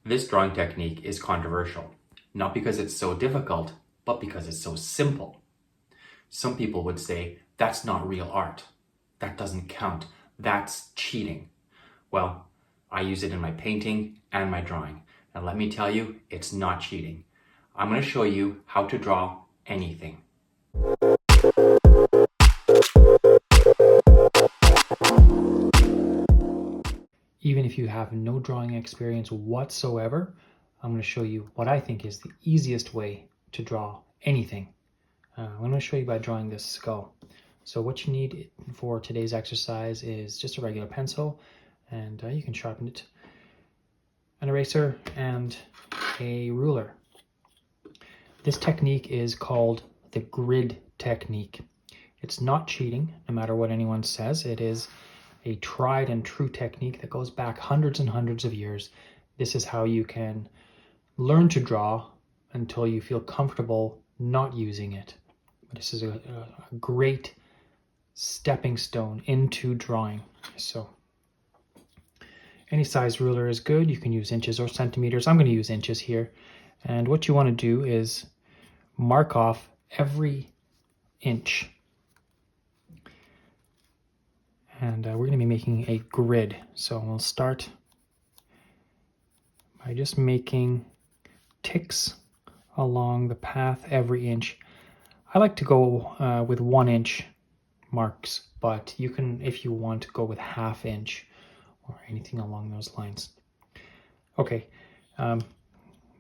This drawing technique is controversial, not because it's so difficult, but because it's so simple. Some people would say, that's not real art. That doesn't count. That's cheating. Well, I use it in my painting and my drawing. And let me tell you, it's not cheating. I'm going to show you how to draw anything. Even if you have no drawing experience whatsoever, I'm going to show you what I think is the easiest way to draw anything. I'm going to show you by drawing this skull. So what you need for today's exercise is just a regular pencil, and you can sharpen it, an eraser, and a ruler. This technique is called the grid technique. It's not cheating, no matter what anyone says. It is a tried and true technique that goes back hundreds and hundreds of years. This is how you can learn to draw until you feel comfortable not using it. But this is a great stepping stone into drawing. So any size ruler is good. You can use inches or centimeters. I'm going to use inches here. And what you want to do is mark off every inch. And we're going to be making a grid. So we'll start by just making ticks along the path every inch. I like to go with 1 inch marks, but you can, if you want, to go with ½ inch or anything along those lines. Okay,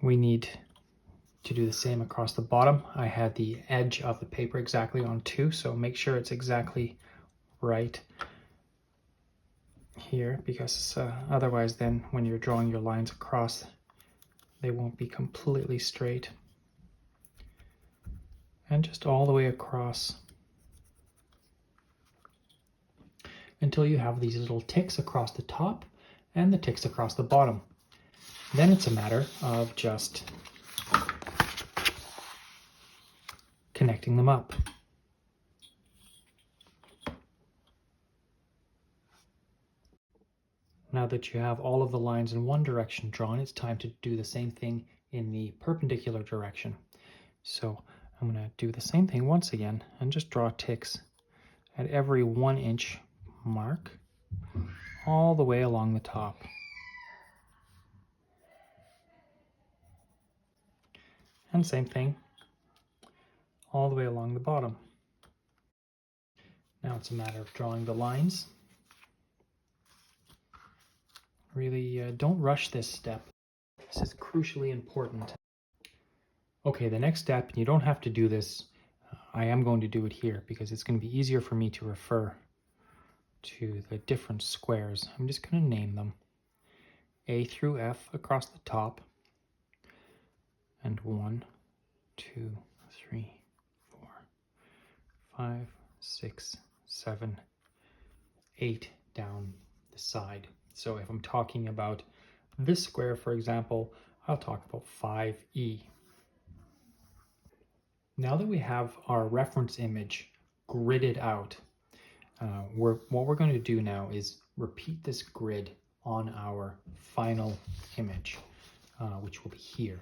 we need to do the same across the bottom. I had the edge of the paper exactly on 2, so make sure it's exactly right here, because otherwise then when you're drawing your lines across, they won't be completely straight. And just all the way across until you have these little ticks across the top and the ticks across the bottom. Then it's a matter of just connecting them up. Now that you have all of the lines in one direction drawn, it's time to do the same thing in the perpendicular direction. So I'm going to do the same thing once again and just draw ticks at every 1 inch mark all the way along the top. And same thing all the way along the bottom. Now it's a matter of drawing the lines. Really don't rush this step. This is crucially important. Okay, the next step, you don't have to do this. I am going to do it here because it's going to be easier for me to refer to the different squares. I'm just going to name them. A through F across the top. And 1, 2, 3, 4, 5, 6, 7, 8 down the side. So if I'm talking about this square, for example, I'll talk about 5E. Now that we have our reference image gridded out, what we're going to do now is repeat this grid on our final image, which will be here.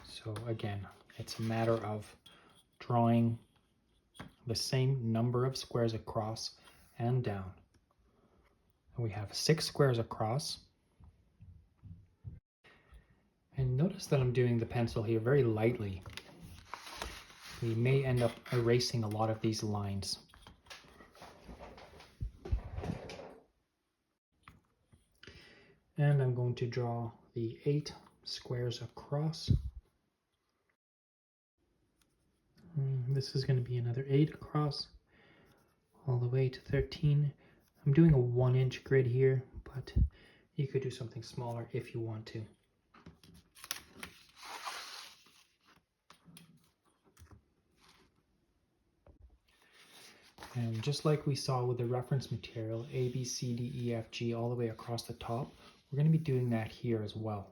So again, it's a matter of drawing the same number of squares across and down. And we have 6 squares across. And notice that I'm doing the pencil here very lightly. We may end up erasing a lot of these lines. And I'm going to draw the 8 squares across. This is going to be another 8 across, all the way to 13. I'm doing a 1 inch grid here, but you could do something smaller if you want to. And just like we saw with the reference material, A, B, C, D, E, F, G, all the way across the top, we're going to be doing that here as well.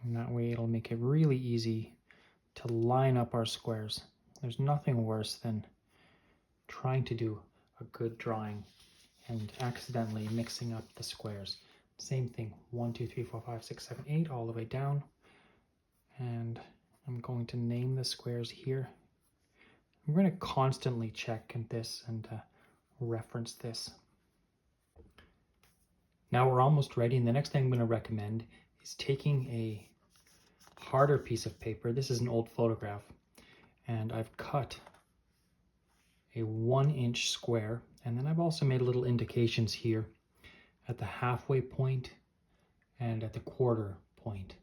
And that way it'll make it really easy to line up our squares. There's nothing worse than trying to do a good drawing and accidentally mixing up the squares. Same thing, 1, 2, 3, 4, 5, 6, 7, 8, all the way down. And I'm going to name the squares here. I'm going to constantly check this and reference this. Now we're almost ready, and the next thing I'm going to recommend is taking a harder piece of paper. This is an old photograph, and I've cut a 1-inch square, and then I've also made little indications here at the halfway point and at the quarter point.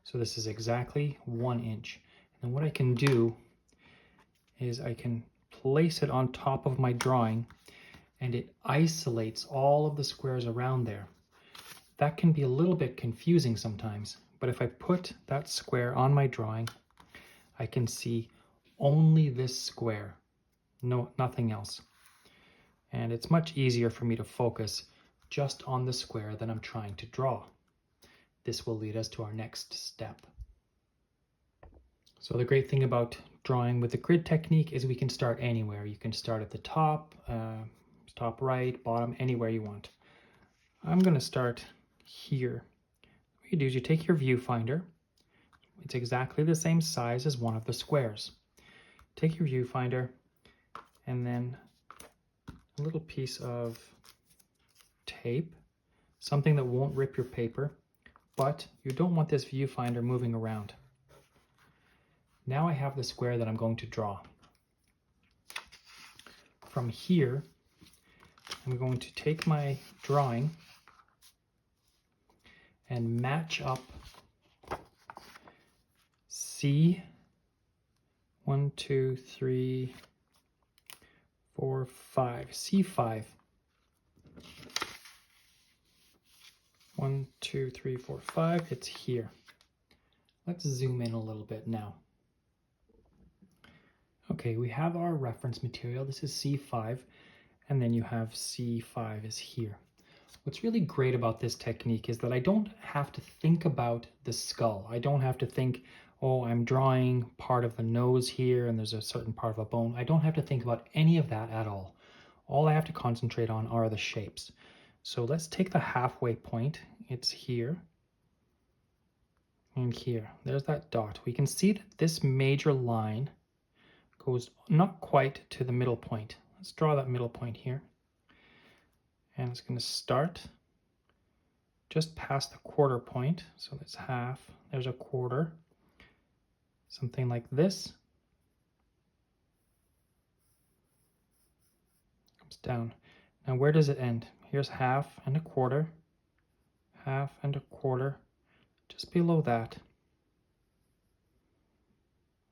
So this is exactly 1 inch. And what I can do is I can place it on top of my drawing, and it isolates all of the squares around there. That can be a little bit confusing sometimes, but if I put that square on my drawing, I can see only this square, nothing else. And it's much easier for me to focus just on the square that I'm trying to draw. This will lead us to our next step. So the great thing about drawing with the grid technique is we can start anywhere. You can start at the top, top right, bottom, anywhere you want. I'm going to start here. What you do is you take your viewfinder. It's exactly the same size as one of the squares. Take your viewfinder and then a little piece of tape, something that won't rip your paper, but you don't want this viewfinder moving around. Now I have the square that I'm going to draw. From here, I'm going to take my drawing and match up C, 1, 2, 3, 4, 5, C5. 1, 2, 3, 4, 5, it's here. Let's zoom in a little bit now. Okay, we have our reference material. This is C5, and then you have C5 is here. What's really great about this technique is that I don't have to think about the skull. I don't have to think, oh, I'm drawing part of the nose here and there's a certain part of a bone. I don't have to think about any of that at all. All I have to concentrate on are the shapes. So let's take the halfway point. It's here and here. There's that dot. We can see that this major line goes not quite to the middle point. Let's draw that middle point here. And it's going to start just past the quarter point. So that's half. There's a quarter. Something like this. Comes down. Now where does it end? Here's half and a quarter. Half and a quarter. Just below that.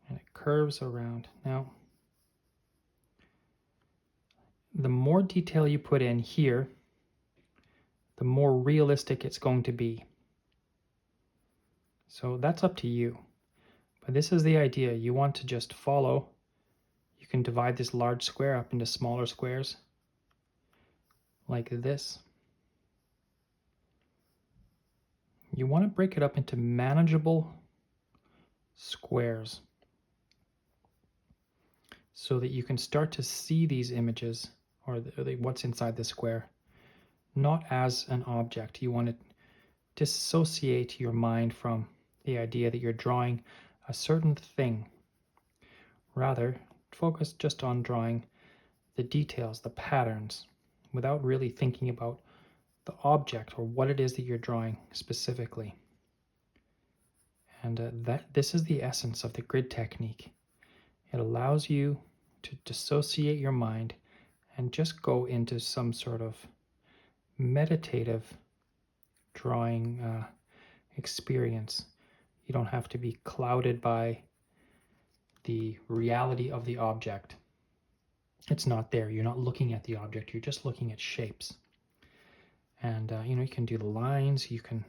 And it curves around. Now, the more detail you put in here, the more realistic it's going to be. So that's up to you. But this is the idea. You want to just follow. You can divide this large square up into smaller squares like this. You want to break it up into manageable squares so that you can start to see these images or what's inside the square, not as an object. You want to dissociate your mind from the idea that you're drawing a certain thing. Rather, focus just on drawing the details, the patterns, without really thinking about the object or what it is that you're drawing specifically. And this is the essence of the grid technique. It allows you to dissociate your mind and just go into some sort of meditative drawing experience. You don't have to be clouded by the reality of the object. It's not there. You're not looking at the object. You're just looking at shapes. And you can do the lines. You can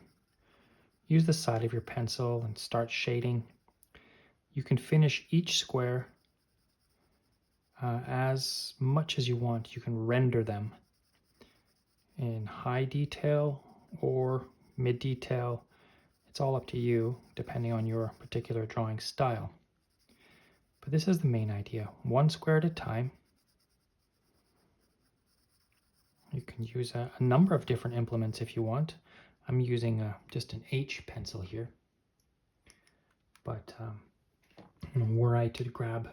use the side of your pencil and start shading. You can finish each square as much as you want. You can render them in high detail or mid detail. It's all up to you, depending on your particular drawing style. But this is the main idea. One square at a time. You can use a number of different implements if you want. I'm using just an H pencil here. But were I to grab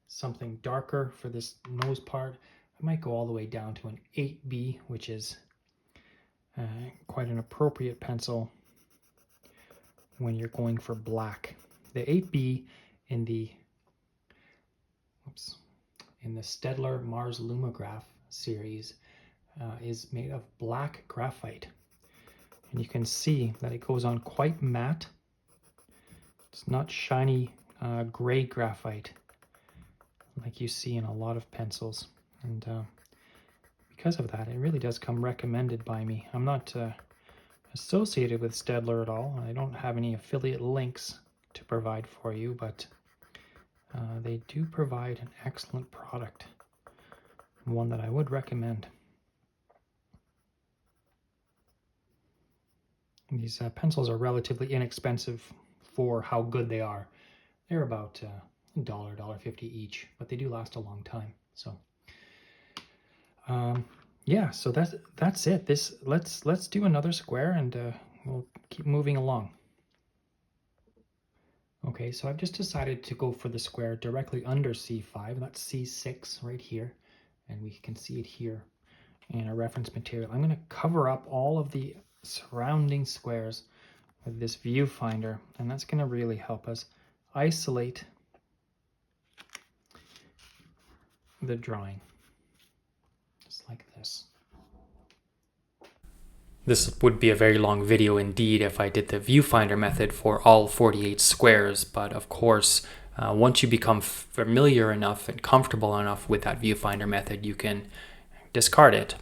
something darker for this nose part, I might go all the way down to an 8B, which is quite an appropriate pencil when you're going for black. The 8B in the Staedtler Mars Lumograph series is made of black graphite. And you can see that it goes on quite matte. It's not shiny gray graphite like you see in a lot of pencils. And because of that, it really does come recommended by me. I'm not associated with Staedtler at all. I don't have any affiliate links to provide for you, but they do provide an excellent product, one that I would recommend. These pencils are relatively inexpensive for how good they are. They're about $1, $1.50 each, but they do last a long time. So yeah, so that's it. Let's do another square, and we'll keep moving along. Okay, so I've just decided to go for the square directly under C5. That's C6 right here, and we can see it here in our reference material. I'm going to cover up all of the surrounding squares with this viewfinder, and that's going to really help us isolate the drawing, just like this. This would be a very long video indeed if I did the viewfinder method for all 48 squares, but of course, once you become familiar enough and comfortable enough with that viewfinder method, you can discard it.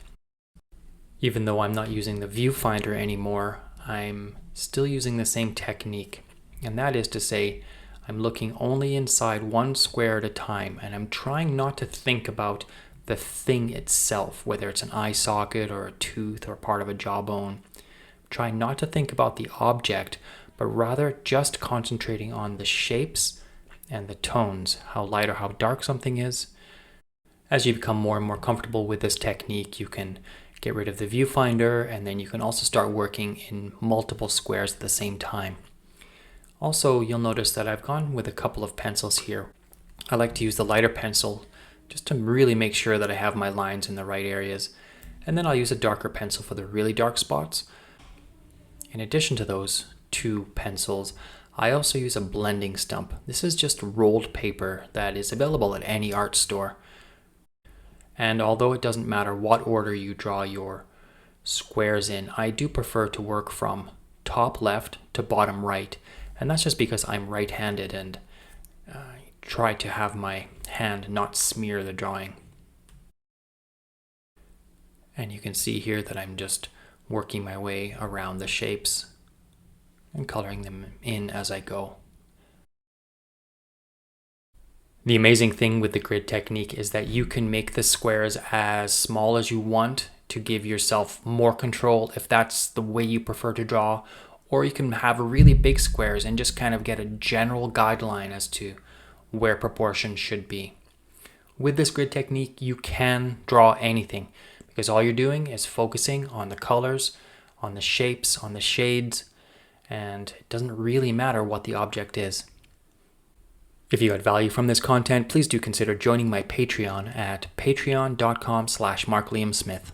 Even though I'm not using the viewfinder anymore, I'm still using the same technique. And that is to say, I'm looking only inside one square at a time, and I'm trying not to think about the thing itself, whether it's an eye socket or a tooth or part of a jawbone. Try not to think about the object, but rather just concentrating on the shapes and the tones, how light or how dark something is. As you become more and more comfortable with this technique, you can get rid of the viewfinder, and then you can also start working in multiple squares at the same time. Also, you'll notice that I've gone with a couple of pencils here. I like to use the lighter pencil just to really make sure that I have my lines in the right areas. And then I'll use a darker pencil for the really dark spots. In addition to those two pencils, I also use a blending stump. This is just rolled paper that is available at any art store. And although it doesn't matter what order you draw your squares in, I do prefer to work from top left to bottom right. And that's just because I'm right-handed and try to have my hand not smear the drawing. And you can see here that I'm just working my way around the shapes and coloring them in as I go. The amazing thing with the grid technique is that you can make the squares as small as you want to give yourself more control if that's the way you prefer to draw, or you can have really big squares and just kind of get a general guideline as to where proportions should be. With this grid technique, you can draw anything because all you're doing is focusing on the colors, on the shapes, on the shades, and it doesn't really matter what the object is. If you had value from this content, please do consider joining my Patreon at patreon.com/MarkLiamSmith.